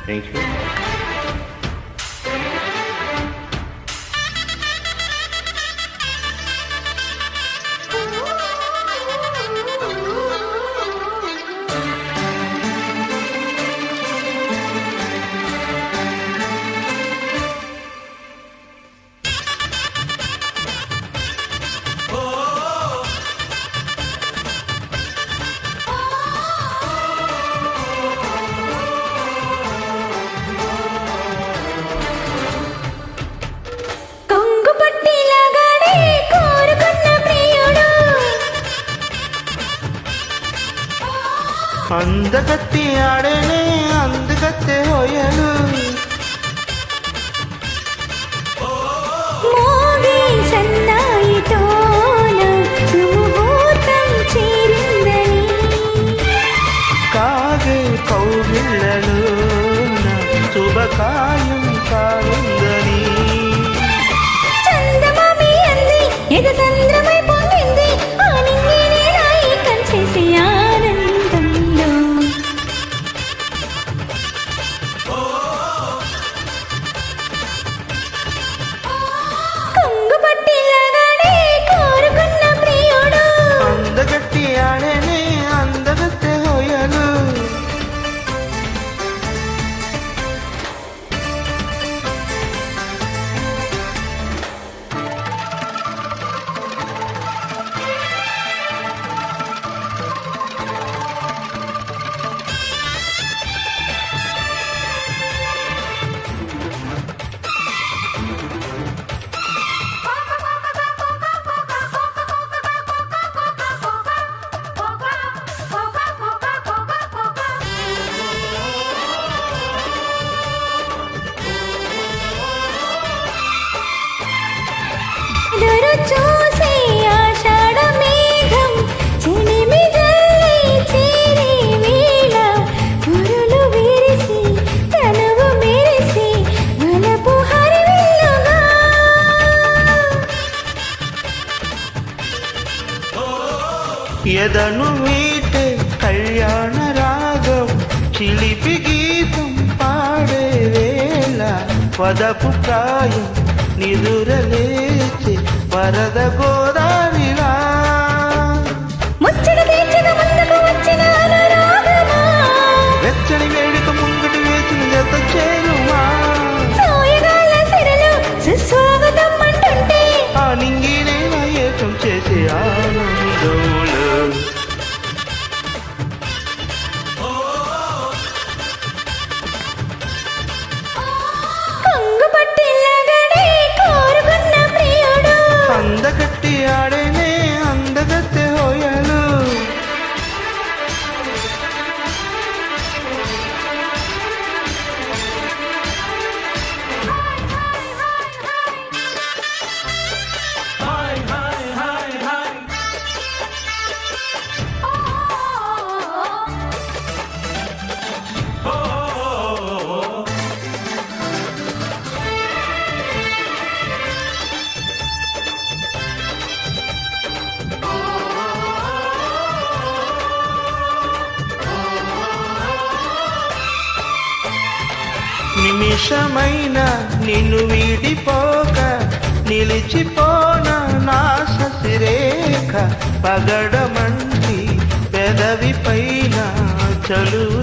Thank you. అందగత్ತಿ ఆడేనే అందుగತ್ತೆ ಹೊಯಲು మోగే సన్నాయితోన సుముహూర్తం చేరిందని కాగే కౌగిళ్ళలోన శుభకాయం కానుందని చందమామి అంది ఎద సంద్రమై పొంగింది ఆనింగినే రాయి కంచేసి ఆనందంలో కొంగు పట్టి లాగాడే కోరుకున్న ప్రియుడు అందగత్తి ఆడేనే అందగತ್ತೆ ಹೊಯಲು ఎదురు చూసే ఆషాఢ మేఘం చిలిమి జల్లి చేరే వేళ కురులు విరిసి తనువు మెరిసి వలపు హరివిల్లుగా ఎదను మీటే కళ్యాణ రాగం చిలిపి గీతం పాడే వేళ పదపు ప్రాయం నిదురలేచి వరద గోదావిలా ముచ్చట తీర్చక ముందుకు వచ్చిన అనురాగమా వెచ్చని వేడుక ముంగటి వేచిన జత చేరుమా సోయగాల సిరలు సుస్వాగతం అంటుంటే ఆ నింగినే ఏకం చేసే ఆనందంలో కొంగు పట్టి లాగాడే కోరుకున్న ప్రియుడు అందగట్టి ఆడేనే అందగತ್ತೆ ಹೊಯಲು నిమిషమైన నిన్ను వీడిపోక నిలిచిపోన నా శశిరేఖ పగడమంటి పెదవి పైన చలువ